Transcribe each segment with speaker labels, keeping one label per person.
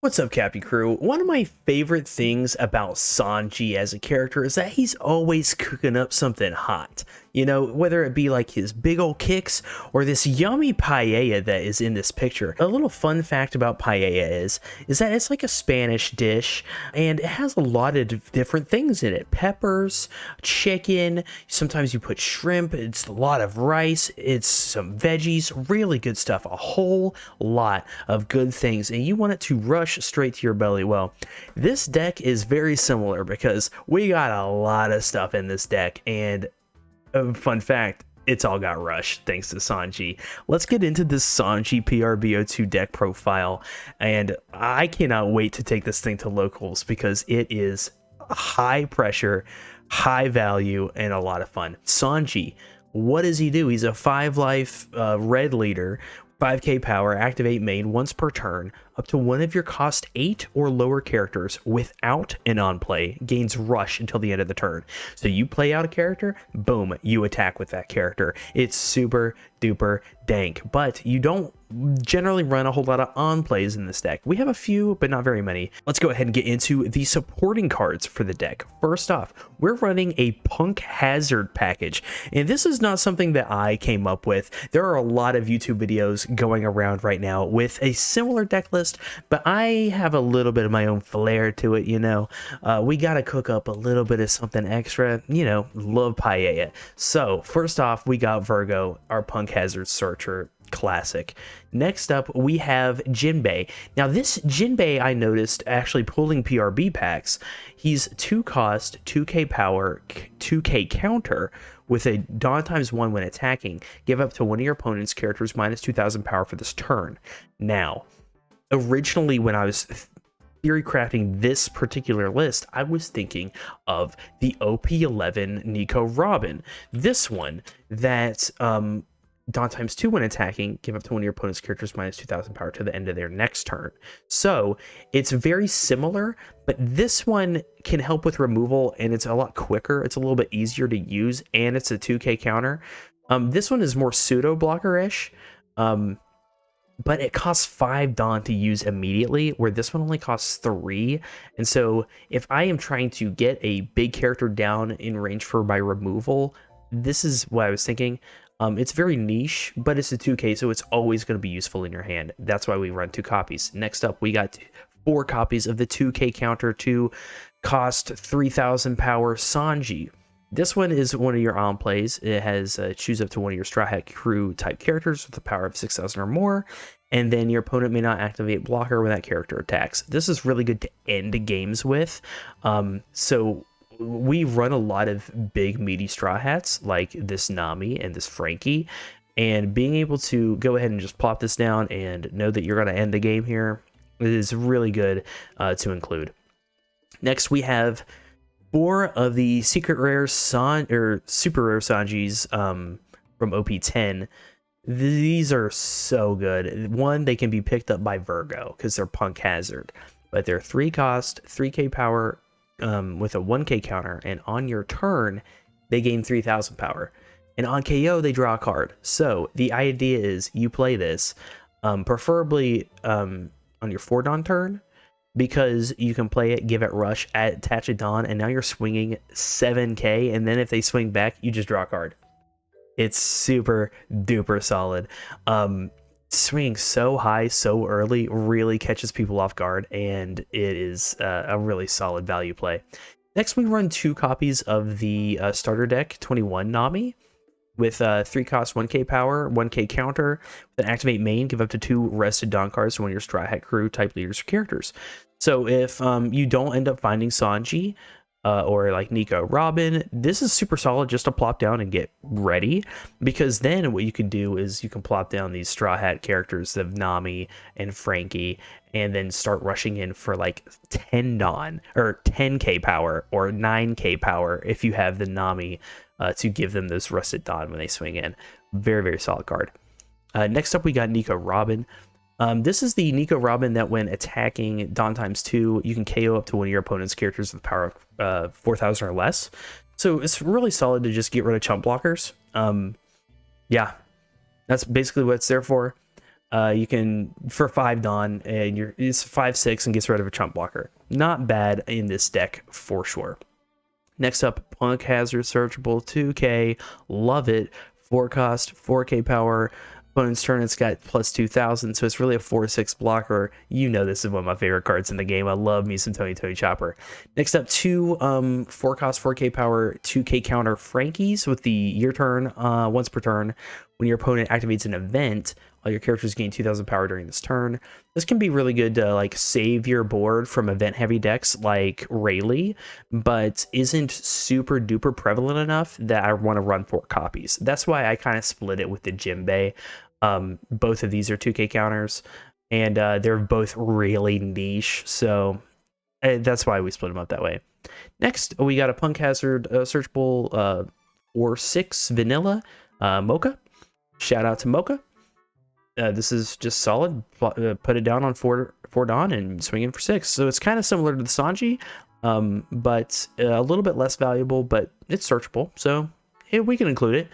Speaker 1: What's up, Cappy Crew? One of my favorite things about Sanji as a character is that he's always cooking up something hot. You know, whether it be like his big old kicks or this yummy paella that is in this picture. A little fun fact about paella is that it's like a Spanish dish and it has a lot of different things in it. Peppers, chicken, sometimes you put shrimp, it's a lot of rice, it's some veggies, really good stuff. A whole lot of good things, and you want it to rush straight to your belly. Well, this deck is very similar because we got a lot of stuff in this deck, and fun fact, it's all got rushed thanks to Sanji. Let's get into this Sanji PRB02 deck profile, and I cannot wait to take this thing to locals because it is high pressure, high value, and a lot of fun. Sanji, what does he do? He's a 5-life red leader, 5k power, activate main once per turn. Up to one of your cost 8 or lower characters without an on play gains rush until the end of the turn. So you play out a character, boom, you attack with that character. It's super duper dank, but you don't generally run a whole lot of on plays in this deck. We have a few, but not very many. Let's go ahead and get into the supporting cards for the deck. First off, we're running a Punk Hazard package, and this is not something that I came up with. There are a lot of YouTube videos going around right now with a similar deck list, but I have a little bit of my own flair to it, you know. We gotta cook up a little bit of something extra, you know, love paella. So first off, we got Virgo, our Punk Hazard Searcher classic. Next up, we have Jinbei. Now this Jinbei, I noticed actually pulling PRB packs. He's 2 cost, 2k power, 2k counter with a Dawn ×1 when attacking. Give up to one of your opponent's characters minus 2000 power for this turn. Now, originally when I was theory crafting this particular list, I was thinking of the OP11 Nico Robin. This one that Dawn ×2 when attacking, give up to one of your opponent's characters minus 2000 power to the end of their next turn. So it's very similar, but this one can help with removal and it's a lot quicker. It's a little bit easier to use and it's a 2k counter. This one is more pseudo blocker-ish, but it costs 5 Dawn to use immediately, where this one only costs 3. And so if I am trying to get a big character down in range for my removal, this is what I was thinking. It's very niche, but it's a 2k, so it's always going to be useful in your hand. That's why we run 2 copies. Next up, we got 4 copies of the 2k counter to cost 3000 power Sanji. This one is one of your on plays. It has choose up to one of your Straw Hat Crew type characters with the power of 6000 or more, and then your opponent may not activate blocker when that character attacks. This is really good to end games with. So we run a lot of big meaty Straw Hats like this Nami and this Frankie, and being able to go ahead and just plop this down and know that you're going to end the game here is really good to include. Next, we have 4 of the secret rare super rare Sanjis from OP10. These are so good. One, they can be picked up by Virgo because they're Punk Hazard, but they're 3 cost, 3k power with a 1k counter, and on your turn they gain 3000 power, and on KO they draw a card. So the idea is you play this preferably on your 4 Dawn turn, because you can play it, give it rush, attach a Dawn, and now you're swinging 7k, and then if they swing back, you just draw a card. It's super duper solid. Swinging so high so early really catches people off guard, and it is a really solid value play. Next, we run 2 copies of the starter deck 21 Nami with 3 cost, 1k power, 1k counter. With an activate main, give up to 2 rested Dawn cards to one of your Straw Hat Crew type leaders or characters. So if you don't end up finding Sanji or like Nico Robin, this is super solid just to plop down and get ready, because then what you can do is you can plop down these Straw Hat characters of Nami and Frankie and then start rushing in for like 10 Dawn or 10k power or 9k power if you have the Nami to give them those rusted Dawn when they swing in. Very, very solid card. Next up, we got Nico Robin. This is the Nico Robin that when attacking Dawn ×2, you can KO up to one of your opponent's characters with power of 4000 or less. So it's really solid to just get rid of chump blockers. Yeah, that's basically what it's there for. You can for 5 Dawn, and it's 5/6 and gets rid of a chump blocker. Not bad in this deck for sure. Next up, Punk Hazard Searchable 2K. Love it. 4 cost, 4K power. Opponent's turn, it's got plus 2000, so it's really a 4/6 blocker. You know this is one of my favorite cards in the game. I love me some Tony Chopper. Next up, 2 4 cost, 4K power, 2K counter Frankies with the your turn, once per turn. When your opponent activates an event, all your characters gain 2000 power during this turn. This can be really good to like save your board from event heavy decks like Rayleigh, but isn't super duper prevalent enough that I want to run 4 copies. That's why I kind of split it with the Jinbei. Both of these are 2K counters, and they're both really niche, so that's why we split them up that way. Next, we got a Punk Hazard searchable 4/6 vanilla Mocha. Shout out to Mocha. This is just solid. Put it down on 4 Dawn and swing in for 6. So it's kind of similar to the Sanji, but a little bit less valuable, but it's searchable, so we can include it.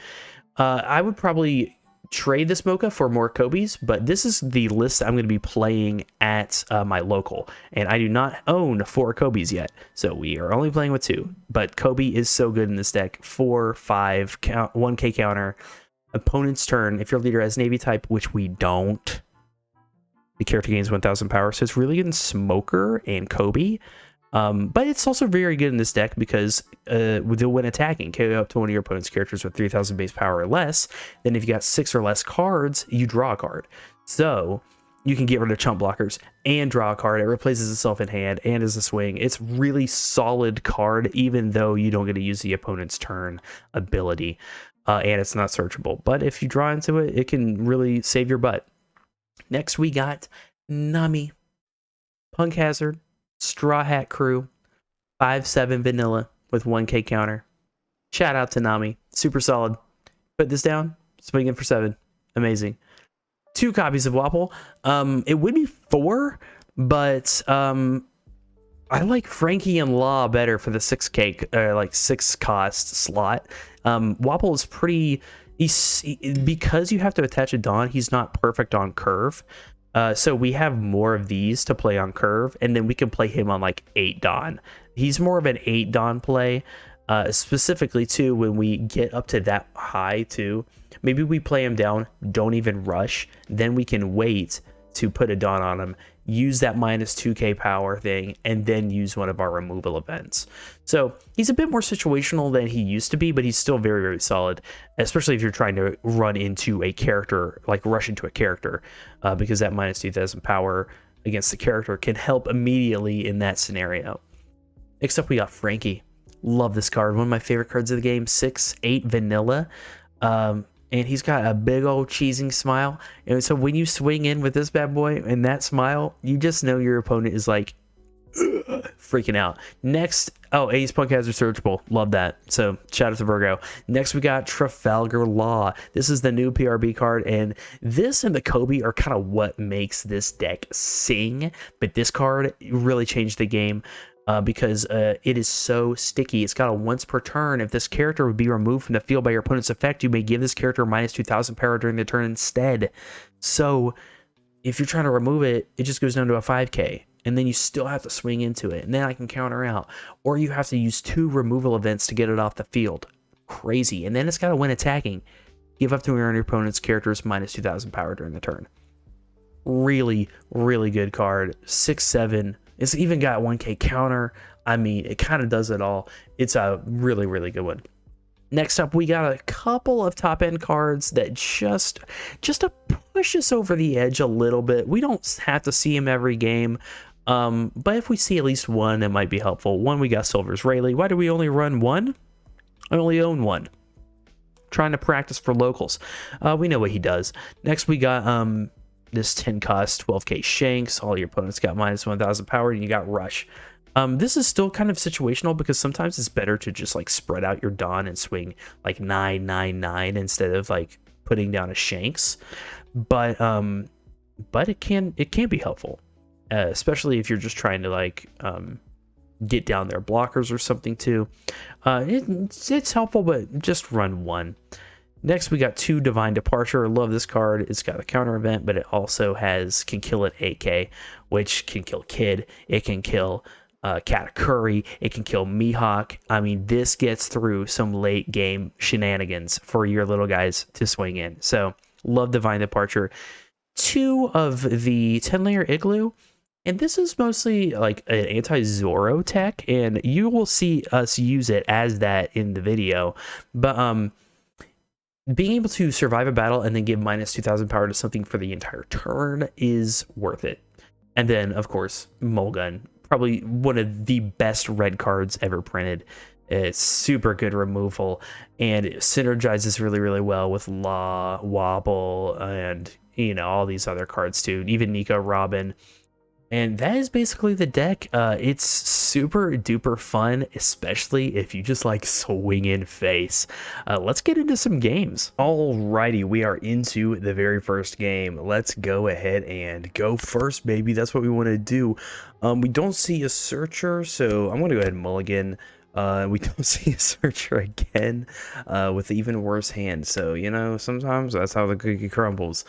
Speaker 1: I would probably trade this Mocha for more Kobe's, but this is the list I'm going to be playing at my local, and I do not own 4 Kobe's yet, so we are only playing with 2. But Kobe is so good in this deck. 4, 5, 1K counter. Opponent's turn, if your leader has Navy type, which we don't, the character gains 1000 power, so it's really good in Smoker and Kobe. But it's also very good in this deck because when attacking, KO up to one of your opponent's characters with 3000 base power or less. Then if you got 6 or less cards, you draw a card. So you can get rid of chump blockers and draw a card. It replaces itself in hand and as a swing. It's really solid card, even though you don't get to use the opponent's turn ability. And it's not searchable. But if you draw into it, it can really save your butt. Next, we got Nami, Punk Hazard, Straw Hat Crew, 5/7 vanilla with 1K counter. Shout out to Nami. Super solid. Put this down, swing in for 7. Amazing. 2 copies of Wapple. It would be 4, but I like Frankie and Law better for the 6K, like 6 cost slot. Wapple is pretty, because you have to attach a Dawn, he's not perfect on curve. So we have more of these to play on curve, and then we can play him on like 8 Dawn. He's more of an 8 Dawn play, specifically too when we get up to that high too. Maybe we play him down, don't even rush, then we can wait to put a Dawn on him, use that minus 2K power thing, and then use one of our removal events. So he's a bit more situational than he used to be, but he's still very, very solid, especially if you're trying to run into a character, like rush into a character, because that minus 2000 power against the character can help immediately in that scenario. Next up, we got Frankie. Love this card. One of my favorite cards of the game, 6/8 vanilla. And he's got a big old cheesing smile. And so when you swing in with this bad boy and that smile, you just know your opponent is like freaking out. Next, Ace Punk Hazard searchable. Love that. So shout out to Virgo. Next, we got Trafalgar Law. This is the new PRB card, and this and the Kobe are kind of what makes this deck sing. But this card really changed the game. Because it is so sticky. It's got a once per turn. If this character would be removed from the field by your opponent's effect, you may give this character minus 2000 power during the turn instead. So if you're trying to remove it, it just goes down to a 5K, and then you still have to swing into it, and then I can counter out. Or you have to use 2 removal events to get it off the field. Crazy. And then it's got to win attacking. Give up to your opponent's character's minus 2000 power during the turn. Really, really good card. 6/7. It's even got 1K counter. I mean, it kind of does it all. It's a really, really good one. Next up, we got a couple of top-end cards that just to push us over the edge a little bit. We don't have to see them every game, but if we see at least one, it might be helpful. One, we got Silver's Rayleigh. Why do we only run 1? I only own 1. Trying to practice for locals. We know what he does. Next, we got this 10 cost 12K Shanks. All your opponents got minus 1000 power, and you got Rush. This is still kind of situational because sometimes it's better to just like spread out your Dawn and swing like 9/9/9 instead of like putting down a Shanks. But it can be helpful, especially if you're just trying to like get down their blockers or something too. It's helpful, but just run 1. Next, we got 2 Divine Departure. Love this card. It's got a counter event, but it also can kill at 8k, which can kill Kid. It can kill Katakuri. It can kill Mihawk. I mean, this gets through some late game shenanigans for your little guys to swing in. So, love Divine Departure. 2 of the 10-layer Igloo. And this is mostly like an anti-Zoro tech, and you will see us use it as that in the video. But being able to survive a battle and then give minus 2,000 power to something for the entire turn is worth it. And then, of course, Mulgun, probably one of the best red cards ever printed. It's super good removal, and it synergizes really, really well with Law, Wobble, and, you know, all these other cards too, even Nico Robin. And that is basically the deck. It's super duper fun, especially if you just like swinging face. Let's get into some games. Alrighty, we are into the very first game. Let's go ahead and go first, baby. That's what we want to do. We don't see a searcher, so I'm going to go ahead and mulligan. We don't see a searcher again with an even worse hand. So, you know, sometimes that's how the cookie crumbles.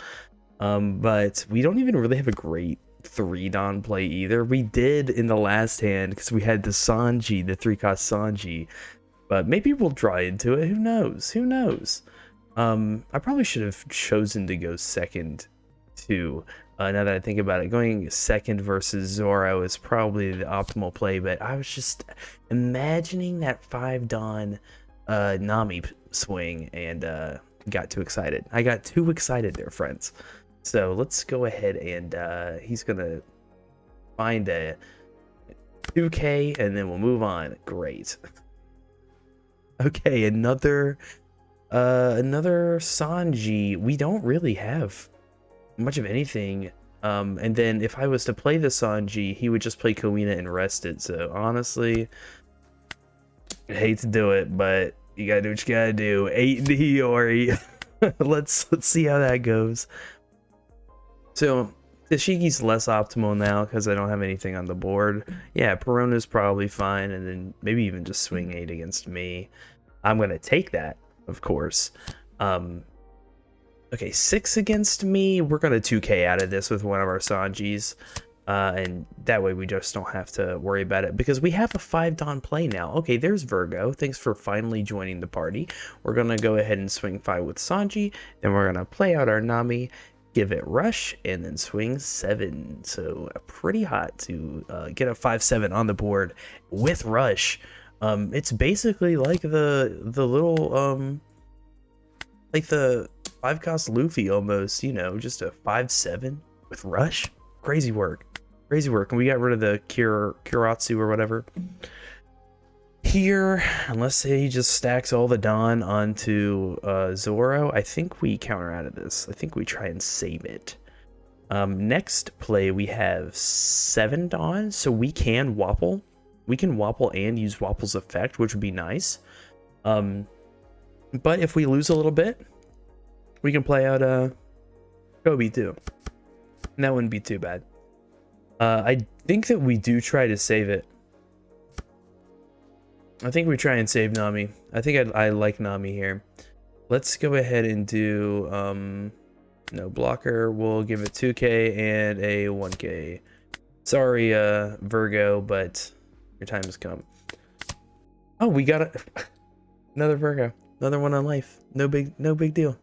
Speaker 1: But we don't even really have a great 3-Don play either. We did in the last hand because we had the Sanji, the 3-cost Sanji, but maybe we'll draw into it. Who knows? Who knows? I probably should have chosen to go second too. Now that I think about it, going second versus Zoro is probably the optimal play, but I was just imagining that 5-Don Nami swing and got too excited. I got too excited there, friends. So let's go ahead and he's gonna find a 2k and then we'll move on. Great. Okay, another Sanji. We don't really have much of anything. And then if I was to play the Sanji, he would just play Kuina and rest it. So honestly, I hate to do it, but you gotta do what you gotta do. 8 Hiyori. let's see how that goes. So, Tashiki's less optimal now because I don't have anything on the board. Yeah, Perona's probably fine, and then maybe even just swing 8 against me. I'm going to take that, of course. Okay, 6 against me. We're going to 2k out of this with one of our Sanjis. And that way we just don't have to worry about it because we have a 5-Don play now. Okay, there's Virgo. Thanks for finally joining the party. We're going to go ahead and swing 5 with Sanji. Then we're going to play out our Nami, give it rush, and then swing 7. So pretty hot to get a 5/7 on the board with rush. It's basically like the little like the 5-cost Luffy almost, you know, just a 5/7 with rush. Crazy work. Crazy work. And we got rid of the Kuratsu or whatever. Here, unless he just stacks all the Don onto Zoro, I think we counter out of this. I think we try and save it. Next play, we have 7 Don, so we can Wapple. We can Wapple and use Wapple's effect, which would be nice. But if we lose a little bit, we can play out Kobe too. And that wouldn't be too bad. I think that we do try to save it. I think we try and save Nami. I think I like Nami here. Let's go ahead and do no blocker. We'll give it 2k and a 1k. Sorry, Virgo, but your time has come. Oh, we got another Virgo. Another one on life. No big deal.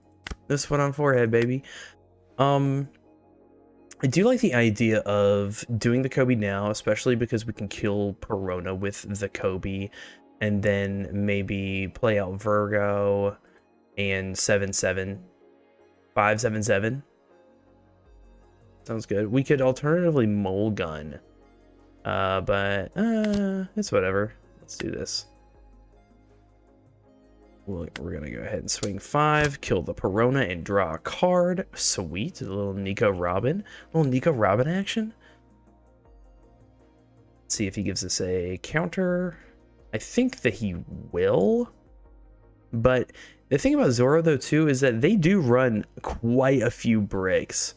Speaker 1: This one on forehead, baby. I do like the idea of doing the Kobe now, especially because we can kill Perona with the Kobe, and then maybe play out Virgo and 7/7, 5/7/7. Sounds good. We could alternatively Mulgun, but it's whatever. Let's do this. We're gonna go ahead and swing 5, kill the Perona, and draw a card. Sweet, a little Nico Robin. A little Nico Robin action. Let's see if he gives us a counter. I think that he will. But the thing about Zoro, though, too, is that they do run quite a few bricks.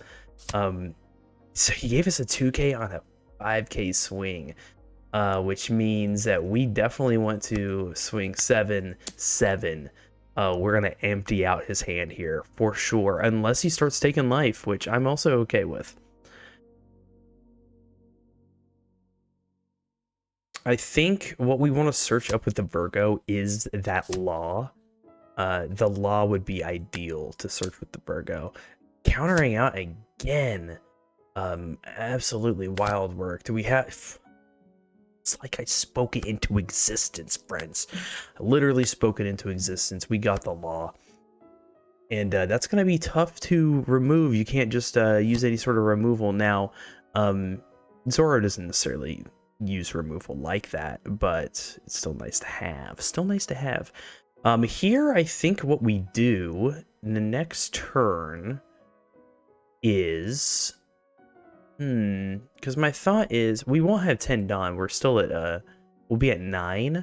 Speaker 1: So he gave us a 2k on a 5k swing. Which means that we definitely want to swing 7/7 we're gonna empty out his hand here for sure, unless he starts taking life, which I'm also okay with. I think what we want to search up with the Virgo is that law. The law would be ideal to search with the Virgo. Countering out again. Absolutely wild work. Do we have... It's like I spoke it into existence, friends. I literally spoke it into existence. We got the law. And that's going to be tough to remove. You can't just use any sort of removal now. Zoro doesn't necessarily use removal like that, but it's still nice to have. Still nice to have. Here, I think what we do in the next turn is... because my thought is we won't have 10 done. We're still at we'll be at 9.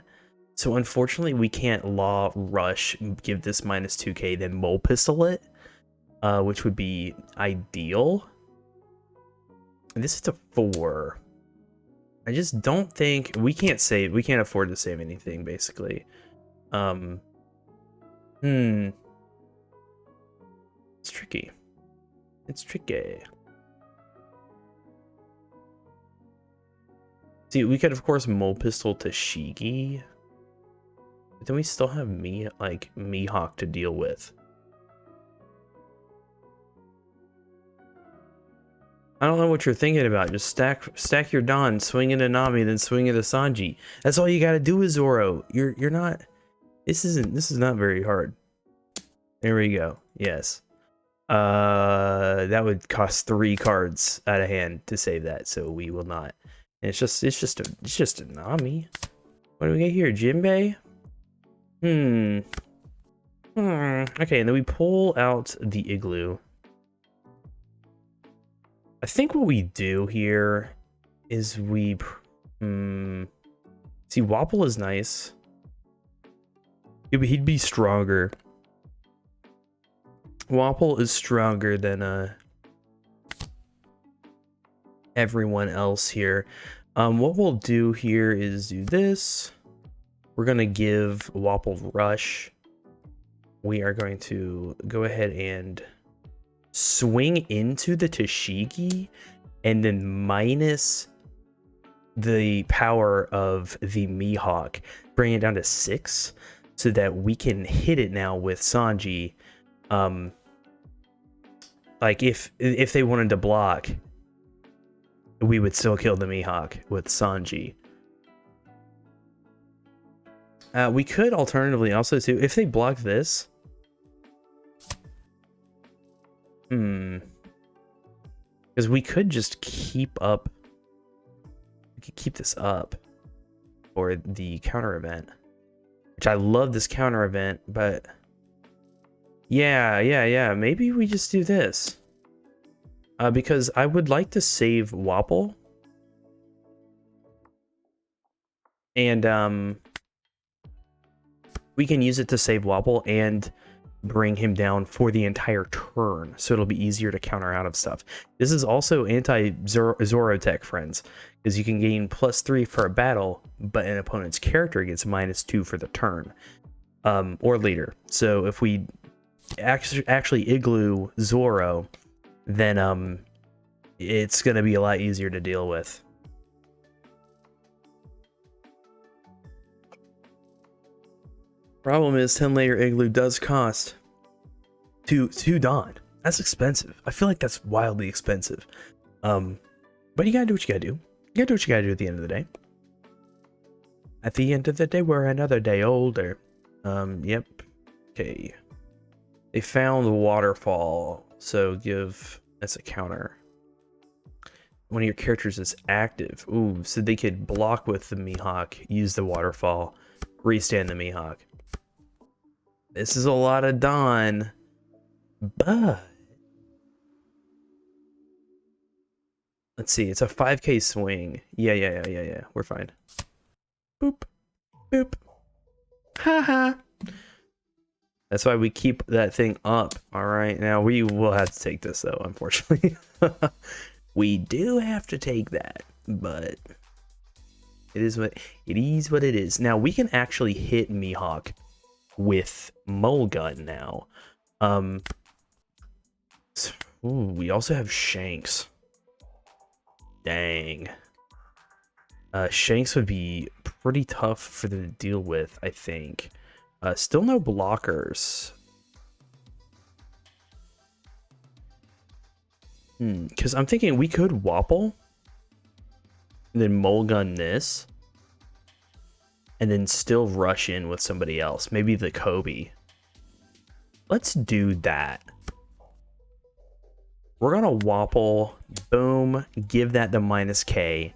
Speaker 1: So unfortunately we can't law rush, give this minus 2k, then mole pistol it, which would be ideal. And this is a 4. I just don't think we can't afford to save anything basically. It's tricky. It's tricky. See, we could of course mole pistol to Shigi, but then we still have Mihawk to deal with. I don't know what you're thinking about. Just stack your Don, swing into Nami, then swing into Sanji. That's all you gotta do with Zoro. You're not. This is not very hard. There we go. Yes. That would cost 3 cards out of hand to save that, so we will not. And it's just a Nami. What do we get here? Jinbei? Okay, and then we pull out the igloo. I think what we do here is we... See, Wapol is nice. He'd be stronger. Wapol is stronger than everyone else here. What we'll do here is do this. We're gonna give Wapol rush. We are going to go ahead and swing into the Tashigi and then minus the power of the Mihawk, bring it down to 6 so that we can hit it now with Sanji. Like if they wanted to block, we would still kill the Mihawk with Sanji. We could alternatively also too, if they block this. Because we could just keep up. We could keep this up for the counter event, which I love this counter event, but yeah. Maybe we just do this. Because I would like to save Wapol. And we can use it to save Wapol and bring him down for the entire turn, so it'll be easier to counter out of stuff. This is also anti-Zoro tech, friends, because you can gain +3 for a battle, but an opponent's character gets -2 for the turn, or later. So if we actually igloo Zoro, then it's gonna be a lot easier to deal with. Problem is, 10-layer igloo does cost 2 Dawn. That's expensive. I feel like that's wildly expensive. But you gotta do what you gotta do. You gotta do what you gotta do at the end of the day. At the end of the day, we're another day older. Yep. Okay. They found the waterfall, so that's a counter. One of your characters is active. Ooh, so they could block with the Mihawk, use the waterfall, restand the Mihawk. This is a lot of Dawn, but let's see. It's a 5k swing. Yeah. We're fine. Boop, boop. Haha. That's why we keep that thing up. All right. Now we will have to take this though, unfortunately. We do have to take that, but it is what it is. Now we can actually hit Mihawk with Mulgun now. Ooh, we also have Shanks. Dang. Shanks would be pretty tough for them to deal with, I think. Still no blockers. Because I'm thinking we could Wapple, and then Mulgun this, and then still rush in with somebody else. Maybe the Kobe. Let's do that. We're gonna Wapple, boom, give that to -K.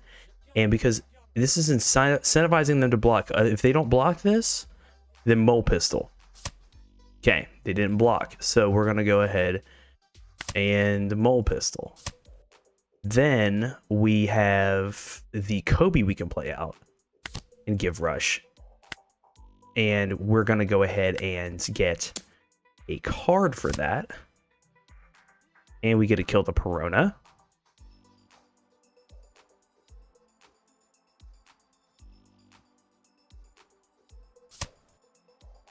Speaker 1: And because this is incentivizing them to block. If they don't block this, then Mole Pistol. Okay, they didn't block. So we're gonna go ahead and Mole Pistol. Then we have the Kobe we can play out and give rush. And we're gonna go ahead and get a card for that. And we get to kill the Perona.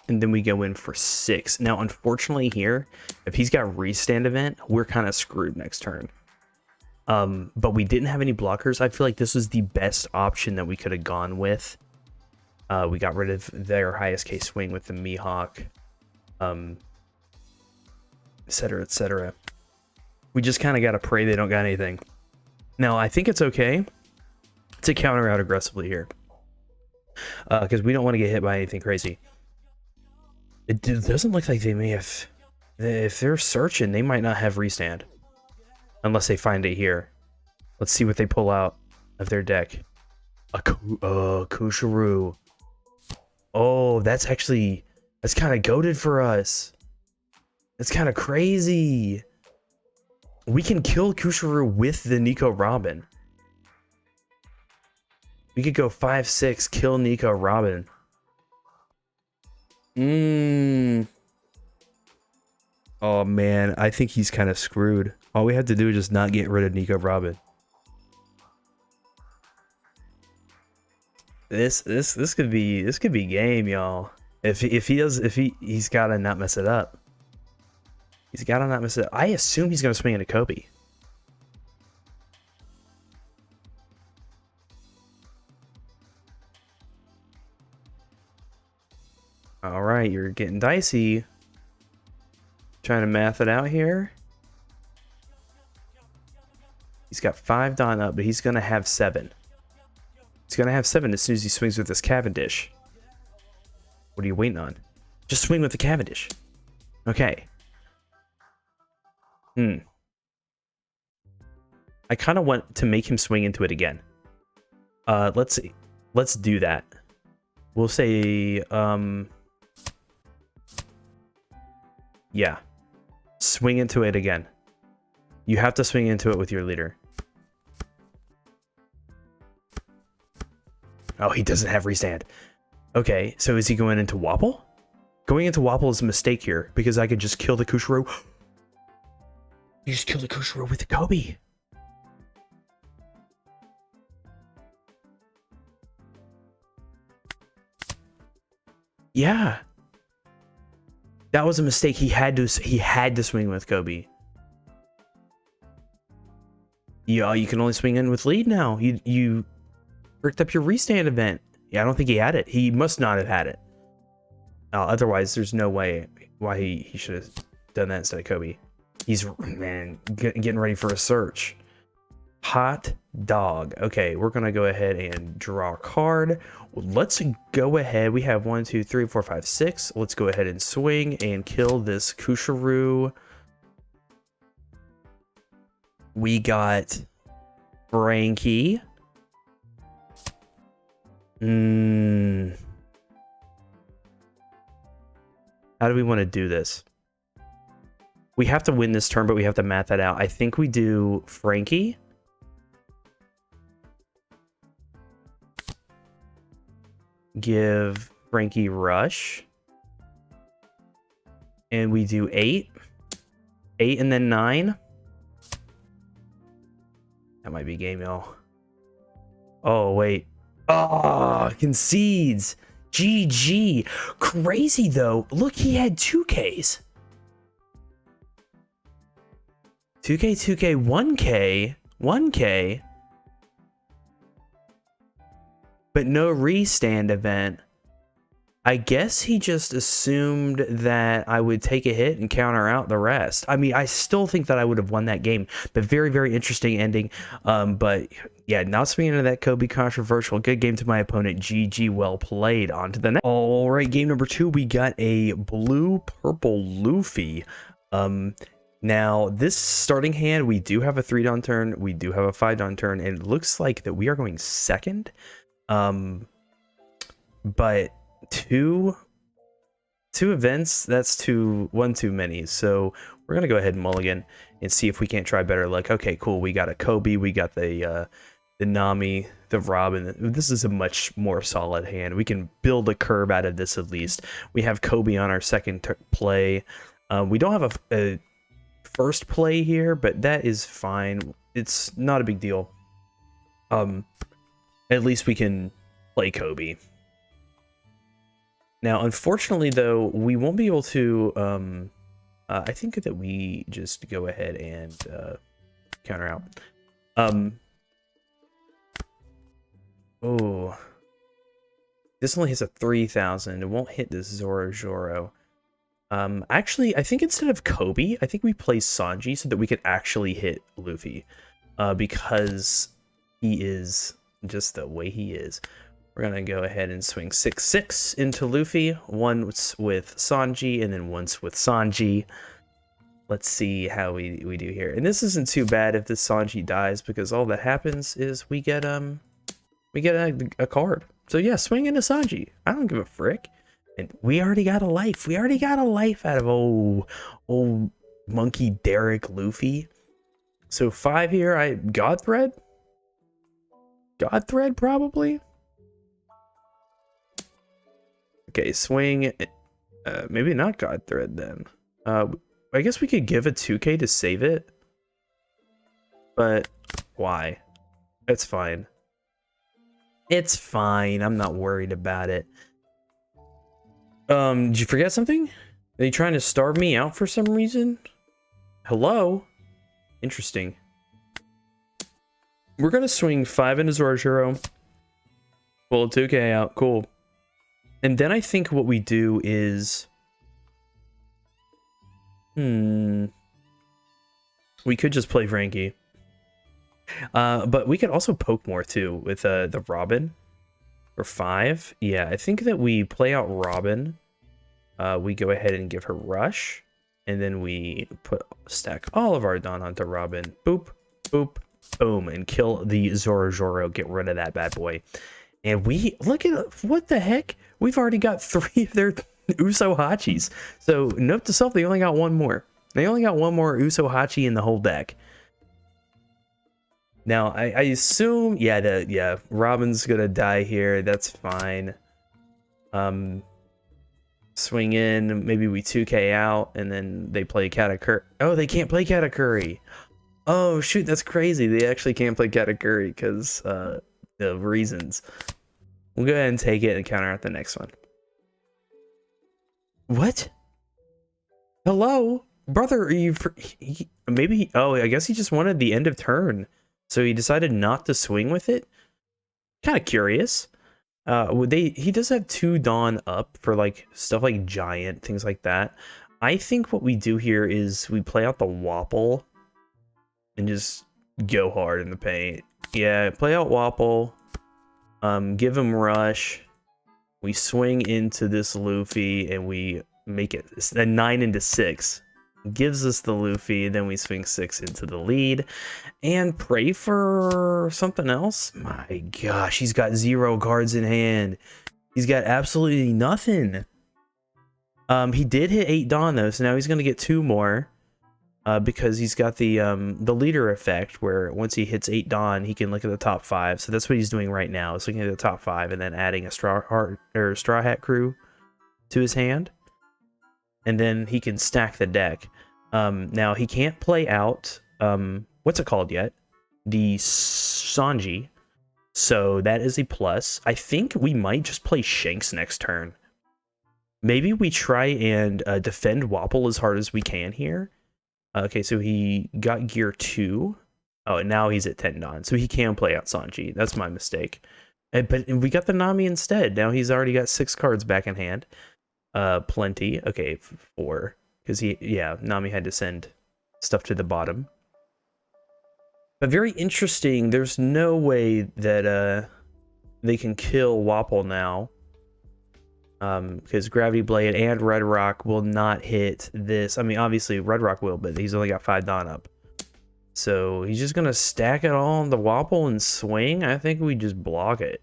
Speaker 1: And then we go in for 6. Now, unfortunately here, if he's got restand event, we're kind of screwed next turn. But we didn't have any blockers. I feel like this was the best option that we could have gone with. We got rid of their highest case swing with the Mihawk, etc., etc. We just kind of got to pray they don't got anything. Now, I think it's okay to counter out aggressively here, because we don't want to get hit by anything crazy. It doesn't look like they may have... If they're searching, they might not have restand. Unless they find it here. Let's see what they pull out of their deck. A Kusharu. Oh, that's actually... That's kind of goated for us. That's kind of crazy. We can kill Kusharu with the Nico Robin. We could go 5-6, kill Nico Robin. Oh man, I think he's kind of screwed. All we have to do is just not get rid of Nico Robin. This could be game, y'all. He's gotta not mess it up. He's gotta not mess it up. I assume he's gonna swing into Kobe. All right, you're getting dicey. Trying to math it out here. He's got 5 Don up, but he's gonna have 7. He's gonna have 7 as soon as he swings with this Cavendish. What are you waiting on? Just swing with the Cavendish. Okay. I kind of want to make him swing into it again. Let's see. Let's do that. We'll say, yeah. Swing into it again. You have to swing into it with your leader. Oh, he doesn't have restand. Okay, so is he going into Wapple? Going into Wapple is a mistake here, because I could just kill the Kusharu. You just killed the Kusharu with the Kobe. Yeah. That was a mistake. He had to swing with Kobe. Yeah, you can only swing in with lead now. You bricked up your restand event. Yeah, I don't think he had it. He must not have had it. Otherwise, there's no way why he should have done that instead of Kobe. He's, man, getting ready for a search. Hot dog. Okay, we're gonna go ahead and draw a card. Let's go ahead. We have 1, 2, 3, 4, 5, 6. Let's go ahead and swing and kill this Kusharu. We got Frankie. How do we want to do this? We have to win this turn, but we have to math that out. I think we do Frankie. Give Frankie rush. And we do 8. 8 and then 9. That might be game, y'all. Oh, wait. Oh, concedes. GG. Crazy though. Look, he had 2Ks. 2K, 2K, 1K, 1K. But no restand event. I guess he just assumed that I would take a hit and counter out the rest. I mean, I still think that I would have won that game, but very, very interesting ending. But yeah, not swinging into that Kobe controversial. Good game to my opponent. GG, well played. On to the next. All right, game number 2, we got a blue-purple Luffy. Now, this starting hand, we do have a 3-Don turn. We do have a 5-Don turn, and it looks like that we are going second. But two events, that's one too many. So we're gonna go ahead and mulligan and see if we can't try better luck. Okay, cool. We got a Kobe, we got the Nami, the Robin. This is a much more solid hand. We can build a curve out of this at least. We have Kobe on our second play. We don't have a first play here, but that is fine. It's not a big deal. At least we can play Kobe. Now, unfortunately, though, we won't be able to, I think that we just go ahead and counter out. Oh. This only hits a 3,000. It won't hit this Zoro. Actually, I think instead of Kobe, I think we play Sanji so that we could actually hit Luffy. Because he is just the way he is. We're going to go ahead and swing 6/6 into Luffy. Once with Sanji, and then once with Sanji. Let's see how we do here. And this isn't too bad if this Sanji dies, because all that happens is we get a card. So yeah, swing into Sanji. I don't give a frick. And we already got a life. We already got a life out of old Monkey Derek Luffy. So 5 here. God Thread probably. Okay, swing. Maybe not God Thread then. I guess we could give a 2K to save it. But why? It's fine. It's fine. I'm not worried about it. Did you forget something? Are you trying to starve me out for some reason? Hello? Interesting. We're gonna swing 5 into Zoro. Pull a 2K out. Cool. And then I think what we do is... we could just play Frankie. But we could also poke more, too, with the Robin. For 5. Yeah, I think that we play out Robin. We go ahead and give her Rush. And then we stack all of our Don onto Robin. Boop, boop, boom. And kill the Zoro. Get rid of that bad boy. And we... Look at... What the heck? We've already got 3 of their Uso Hachis. So, note to self, they only got 1 more. They only got 1 more Uso Hachi in the whole deck. Now, I assume... Yeah, Robin's gonna die here. That's fine. Swing in. Maybe we 2K out, and then they play Katakuri. Oh, they can't play Katakuri. Oh, shoot, that's crazy. They actually can't play Katakuri because the reasons. We'll go ahead and take it and counter out the next one. What? Hello? Brother, are you... Maybe... Oh, I guess he just wanted the end of turn. So he decided not to swing with it? Kind of curious. He does have 2 Dawn up for like stuff like Giant, things like that. I think what we do here is we play out the Wapple and just go hard in the paint. Yeah, play out Wapple. Give him Rush. We swing into this Luffy and we make it a 9 into 6. Gives us the Luffy, then we swing 6 into the lead and pray for something else. My gosh, he's got 0 cards in hand. He's got absolutely nothing. He did hit 8 Dawn though, so now he's gonna get 2 more. Because he's got the leader effect where once he hits 8 Dawn, he can look at the top 5. So that's what he's doing right now. He's looking at the top 5 and then adding a Straw Hat Crew to his hand. And then he can stack the deck. Now he can't play out what's it called yet? The Sanji. So that is a plus. I think we might just play Shanks next turn. Maybe we try and defend Wapol as hard as we can here. Okay, so he got gear 2. Oh, and now he's at 10 Don, so he can play out Sanji. That's my mistake. But we got the Nami instead. Now he's already got 6 cards back in hand. Plenty. Okay, 4. Because Nami had to send stuff to the bottom. But very interesting. There's no way that they can kill Wapol now. Because Gravity Blade and Red Rock will not hit this. I mean, obviously Red Rock will, but he's only got 5 Don up. So he's just gonna stack it all on the Wapol and swing. I think we just block it.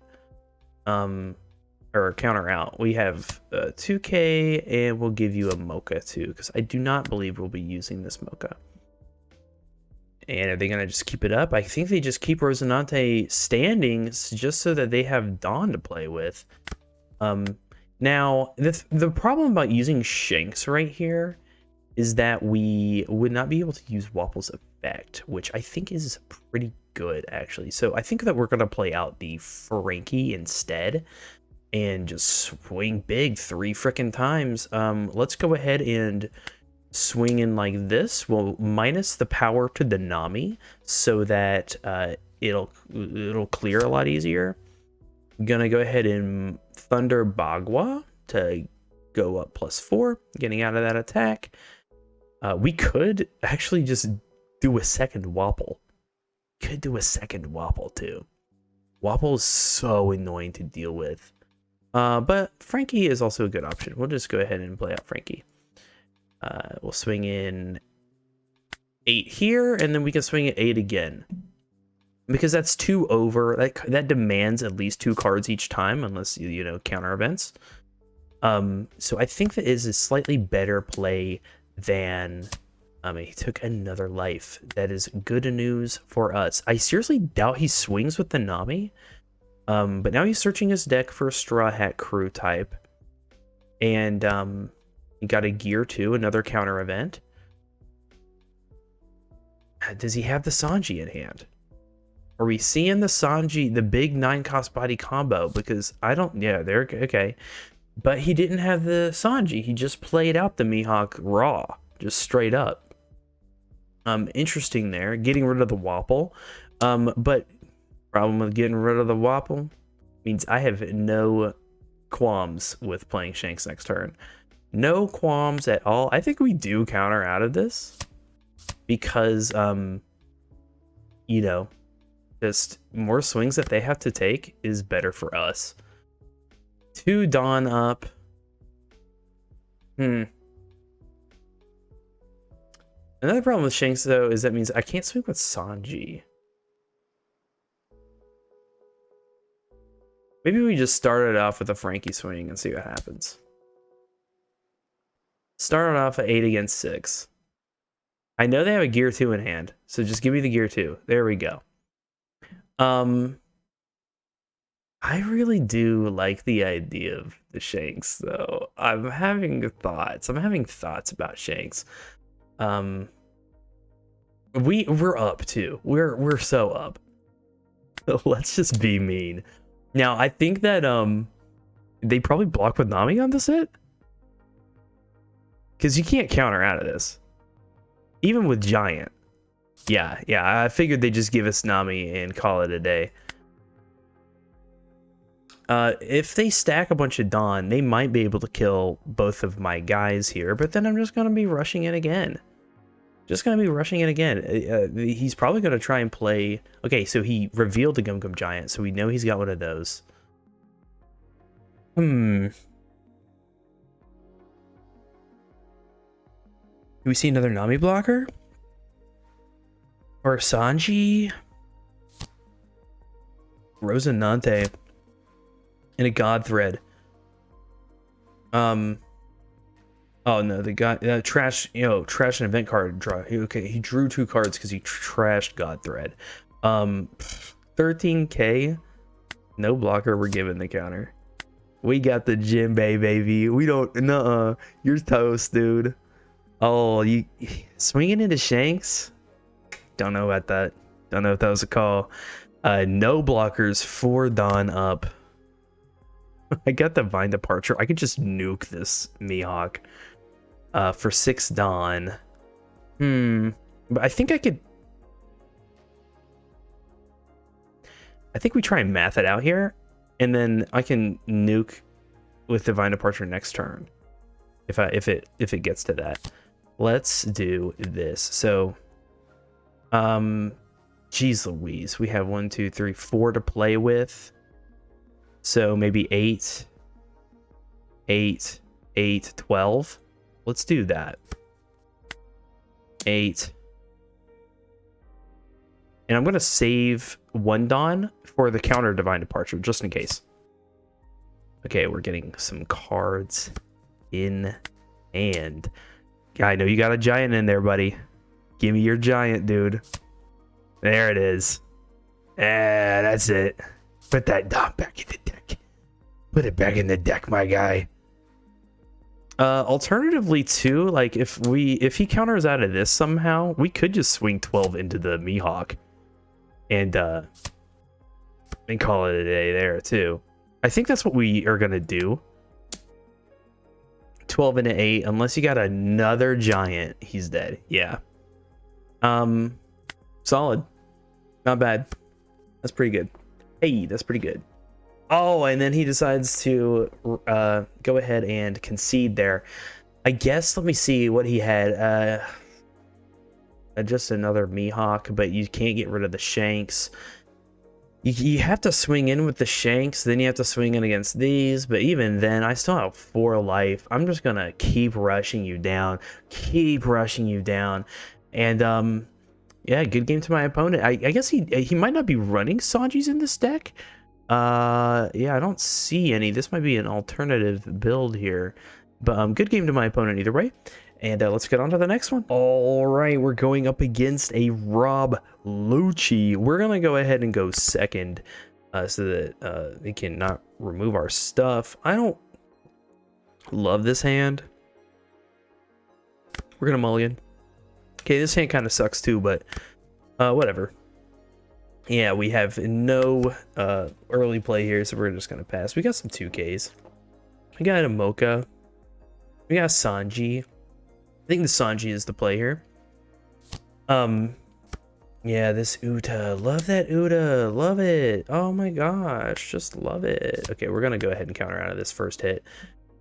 Speaker 1: Or counter out. We have 2k, and we'll give you a Mocha too, because I do not believe we'll be using this Mocha. And are they gonna just keep it up? I think they just keep Rosinante standing just so that they have Dawn to play with. Now the problem about using Shanks right here is that we would not be able to use Wapol's effect, which I think is pretty good actually. So I think that we're gonna play out the Frankie instead and just swing big 3 frickin' times. Let's go ahead and swing in like this. We'll minus the power to the Nami so that it'll clear a lot easier. I'm gonna go ahead and Thunder Bagua to go up +4, getting out of that attack. We could actually just do a second Wapol. Could do a second Wapol too. Wapol is so annoying to deal with. But Frankie is also a good option. We'll just go ahead and play out Frankie. We'll swing in 8 here, and then we can swing at 8 again. Because that's 2 over. That demands at least 2 cards each time, unless you know, counter events. So I think that is a slightly better play than... he took another life. That is good news for us. I seriously doubt he swings with the Nami. But now he's searching his deck for a Straw Hat Crew type. And he got a Gear 2, another counter event. Does he have the Sanji in hand? Are we seeing the Sanji, the big 9-cost body combo? Because I don't... Yeah, they're... Okay. But he didn't have the Sanji. He just played out the Mihawk raw. Just straight up. Interesting there. Getting rid of the Wapol. But problem with getting rid of the Wapol means I have no qualms with playing Shanks next turn. No qualms at all. I think we do counter out of this. Because, you know, just more swings that they have to take is better for us. 2 Dawn up. Another problem with Shanks, though, is that means I can't swing with Sanji. Maybe we just start it off with a Frankie swing and see what happens. Start it off at 8 against 6. I know they have a Gear 2 in hand, so just give me the Gear 2. There we go. I really do like the idea of the Shanks, though. I'm having thoughts. I'm having thoughts about Shanks. We're up too. We're so up. Let's just be mean. Now I think that they probably block with Nami on this hit. Because you can't counter out of this. Even with Giant. Yeah, I figured they'd just give us Nami and call it a day. If they stack a bunch of Dawn, they might be able to kill both of my guys here, but then I'm just going to be rushing it again. He's probably going to try and play... Okay, so he revealed the Gum Gum Giant, so we know he's got one of those. Do we see another Nami blocker? Or Sanji? Rosinante. And a God Thread. Oh no, the guy trash an event card draw. Okay, he drew 2 cards because he trashed God Thread. 13k, no blocker. We're giving the counter. We got the Jinbei, baby. We don't. You're toast, dude. Oh, you swinging into Shanks? Don't know about that. Don't know if that was a call. No blockers for Dawn up. I got the Vine Departure. I could just nuke this Mihawk for 6 Dawn. But I think I could... I think we try and math it out here, and then I can nuke with Divine Departure next turn. If it gets to that. Let's do this. So geez Louise, we have 1, 2, 3, 4 to play with. So maybe 8, 12. Let's do that. 8. And I'm going to save 1 Dawn for the counter Divine Departure, just in case. Okay, we're getting some cards in hand. I know you got a giant in there, buddy. Give me your giant, dude. There it is. That's it. Put that Dawn back in the deck. Put it back in the deck, my guy. Alternatively, too, like if he counters out of this somehow, we could just swing 12 into the Mihawk. And call it a day there, too. I think that's what we are going to do. 12 into 8. Unless you got another giant, he's dead. Yeah. Solid. Not bad. That's pretty good. Hey, that's pretty good. Oh, and then he decides to go ahead and concede there. I guess, let me see what he had. Just another Mihawk, but you can't get rid of the Shanks. You have to swing in with the Shanks, then you have to swing in against these, but even then, I still have 4 life. I'm just gonna keep rushing you down. And, yeah, good game to my opponent. I guess he might not be running Sanjis in this deck. Yeah, I don't see any. This might be an alternative build here. But good game to my opponent either way. And let's get on to the next one. All right, we're going up against a Rob Lucci. We're going to go ahead and go second so that we can not remove our stuff. I don't love this hand. We're going to mulligan. Okay, this hand kind of sucks too, but whatever. Yeah, we have no early play here, so we're just going to pass. We got some 2Ks. We got a Mocha. We got Sanji. I think the Sanji is the play here. Yeah, this Uta. Love that Uta. Love it. Oh my gosh. Just love it. Okay, we're going to go ahead and counter out of this first hit.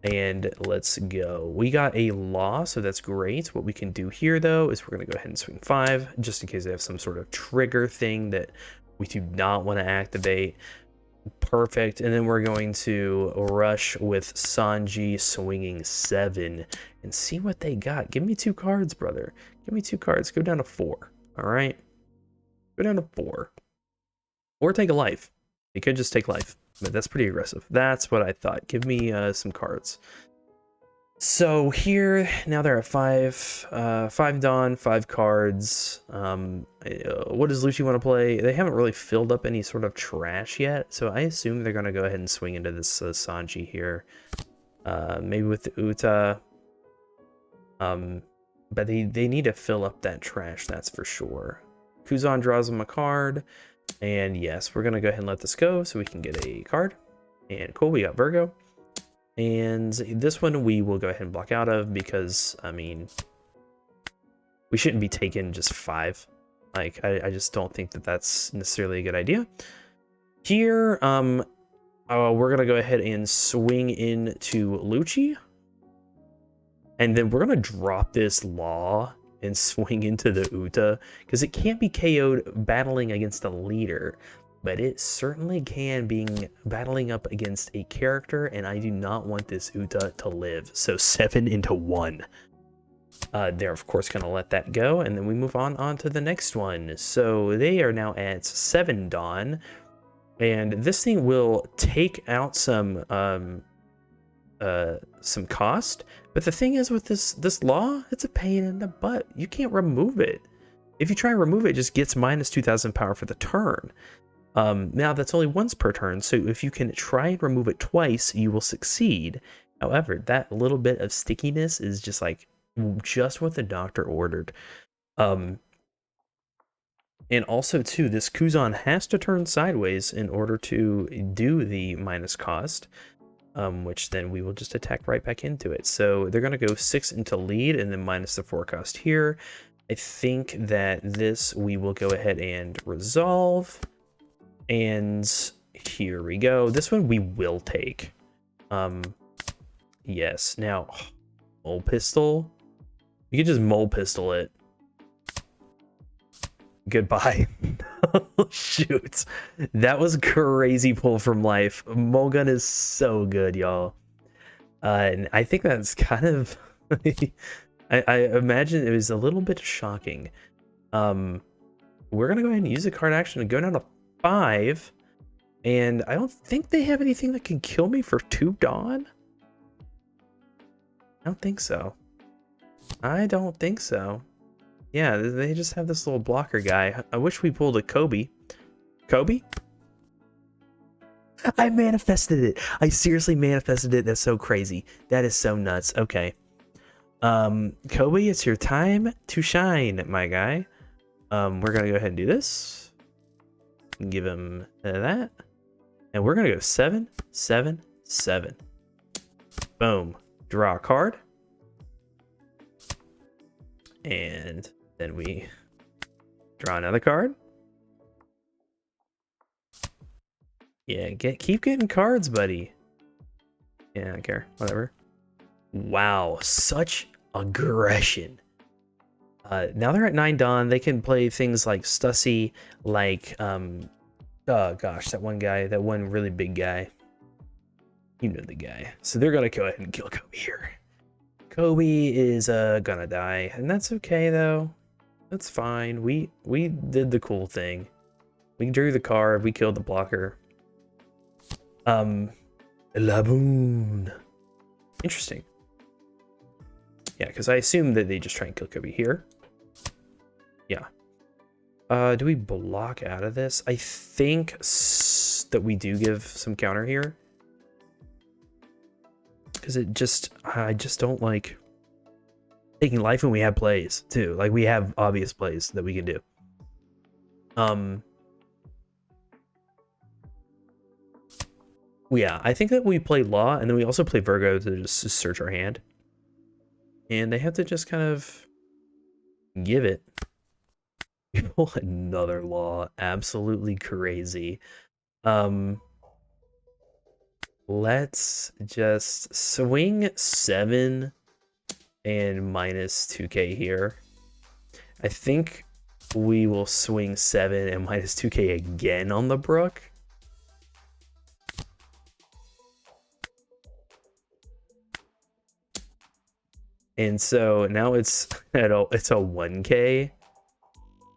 Speaker 1: And let's go. We got a Law, so that's great. What we can do here, though, is we're going to go ahead and swing 5, just in case they have some sort of trigger thing that we do not want to activate. Perfect. And then we're going to rush with Sanji swinging 7 and see what they got. Give me 2 cards, brother. Give me 2 cards. Go down to 4. All right. Go down to 4. Or take a life. You could just take life, but that's pretty aggressive. That's what I thought. Give me some cards. So here, now they're at 5 Dawn, 5 cards. What does Lucci want to play? They haven't really filled up any sort of trash yet, so I assume they're going to go ahead and swing into this Sanji here. Maybe with the Uta. But they need to fill up that trash, that's for sure. Kuzan draws them a card. And yes, we're going to go ahead and let this go so we can get a card. And cool, we got Virgo. And this one we will go ahead and block out of because, I mean, we shouldn't be taking just 5. Like, I just don't think that that's necessarily a good idea. Here, we're going to go ahead and swing into Lucci. And then we're going to drop this Law and swing into the Uta, because it can't be KO'd battling against a leader, but it certainly can being battling up against a character, and I do not want this Uta to live. So 7 into 1. They're of course going to let that go, and then we move on to the next one. So they are now at 7 Dawn, and this thing will take out some cost. But the thing is with this Law, it's a pain in the butt. You can't remove it. If you try and remove it, it just gets minus 2,000 power for the turn. Now that's only once per turn, so if you can try and remove it twice, you will succeed. However, that little bit of stickiness is just like just what the doctor ordered. And also, too, this Kuzan has to turn sideways in order to do the minus cost, which then we will just attack right back into it. So they're going to go 6 into lead and then minus the forecast here. I think that this we will go ahead and resolve. And here we go. This one we will take. Yes. Now, mole pistol. You can just mole pistol it. Goodbye. Shoot. That was crazy pull from life. Mulgun is so good, y'all. And I think that's kind of... I imagine it was a little bit shocking. We're going to go ahead and use the card action and go down to 5. And I don't think they have anything that can kill me for 2 Dawn. I don't think so. I don't think so. Yeah, they just have this little blocker guy. I wish we pulled a Kobe. Kobe? I manifested it. I seriously manifested it. That's so crazy. That is so nuts. Okay. Kobe, it's your time to shine, my guy. We're going to go ahead and do this. Give him that. And we're going to go 7, 7, 7. Boom. Draw a card. And then we draw another card. Yeah, keep getting cards, buddy. Yeah, I don't care. Whatever. Wow, such aggression. Now they're at 9 Dawn. They can play things like Stussy, like oh gosh, that one guy, that one really big guy. You know the guy. So they're gonna go ahead and kill Kobe here. Kobe is gonna die, and that's okay though. That's fine. We did the cool thing. We drew the card. We killed the blocker. Laboon. Interesting. Yeah, because I assume that they just try and kill Kobe here. Yeah. Do we block out of this? I think that we do give some counter here. Because I just don't like taking life when we have plays too. Like we have obvious plays that we can do. Yeah, I think that we play Law and then we also play Virgo to just search our hand. And they have to just kind of give it. We pull another Law. Absolutely crazy. Let's just swing 7 and minus 2k here. I think we will swing 7 and minus 2k again on the Brook. And so now it's a 1k.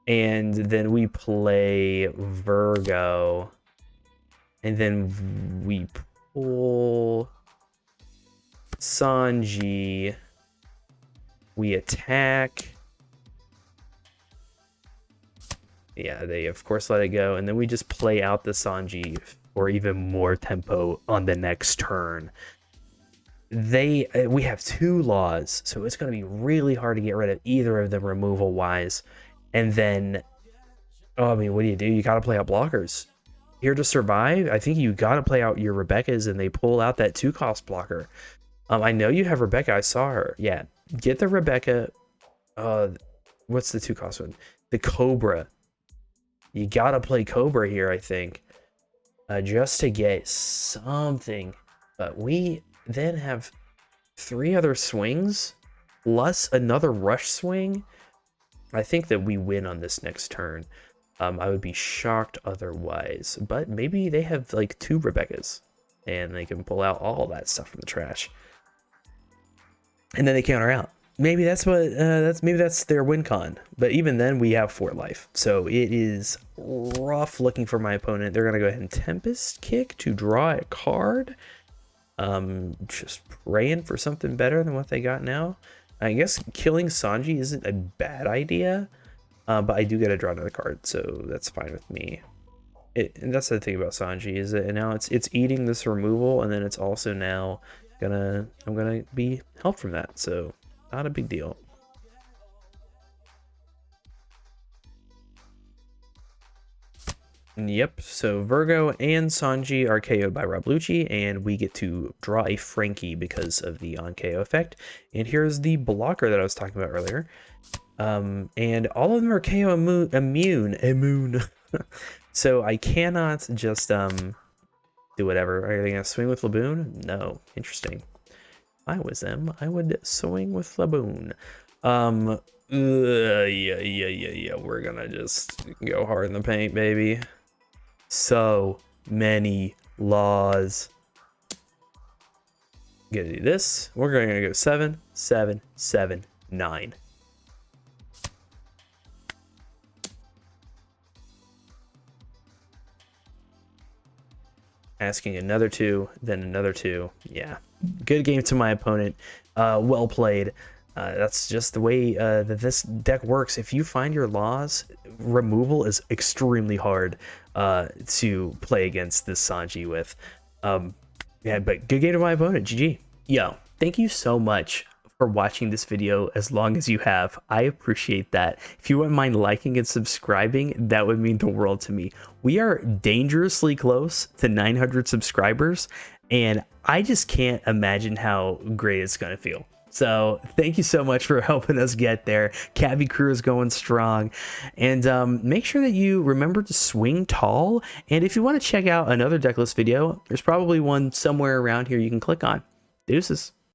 Speaker 1: And then we play Virgo. And then we pull Sanji. We attack. Yeah, they of course let it go. And then we just play out the Sanji for even more tempo on the next turn. We have 2 laws, so it's going to be really hard to get rid of either of them removal wise. And then, oh, I mean, what do? You got to play out blockers. Here to survive, I think you got to play out your Rebekahs, and they pull out that 2-cost blocker. I know you have Rebekah. I saw her. Yeah, get the Rebekah. What's the 2-cost one? The Cobra. You got to play Cobra here, I think, just to get something. But we then have 3 other swings plus another rush swing. I think that we win on this next turn. I would be shocked otherwise, but maybe they have like 2 Rebekahs and they can pull out all that stuff from the trash, and then they counter out. Maybe that's what maybe that's their win con. But even then, we have 4 life, so it is rough looking for my opponent. They're gonna go ahead and Tempest Kick to draw a card. Just praying for something better than what they got now. I guess killing Sanji isn't a bad idea, but I do get to draw another card, so that's fine with me. And that's the thing about Sanji, is that now it's eating this removal, and then it's also now I'm gonna be helped from that, so not a big deal. Yep, so Virgo and Sanji are KO'd by Rob Lucci, and we get to draw a Frankie because of the on-KO effect. And here's the blocker that I was talking about earlier. And all of them are KO immune. So I cannot just do whatever. Are they gonna swing with Laboon? No. Interesting. If I was them, I would swing with Laboon. Yeah. We're gonna just go hard in the paint, baby. So many laws. Gonna do this. We're gonna go 7, 7, 7, 9. Asking another 2, then another 2. Yeah, good game to my opponent. Well played. That's just the way that this deck works. If you find your laws, removal is extremely hard to play against this Sanji with. Yeah, but good game to my opponent. GG. Yo, thank you so much for watching this video as long as you have. I appreciate that. If you wouldn't mind liking and subscribing, that would mean the world to me. We are dangerously close to 900 subscribers, and I just can't imagine how great it's going to feel. So thank you so much for helping us get there. Cabby crew is going strong. And make sure that you remember to swing tall. And if you want to check out another decklist video, there's probably one somewhere around here you can click on. Deuces.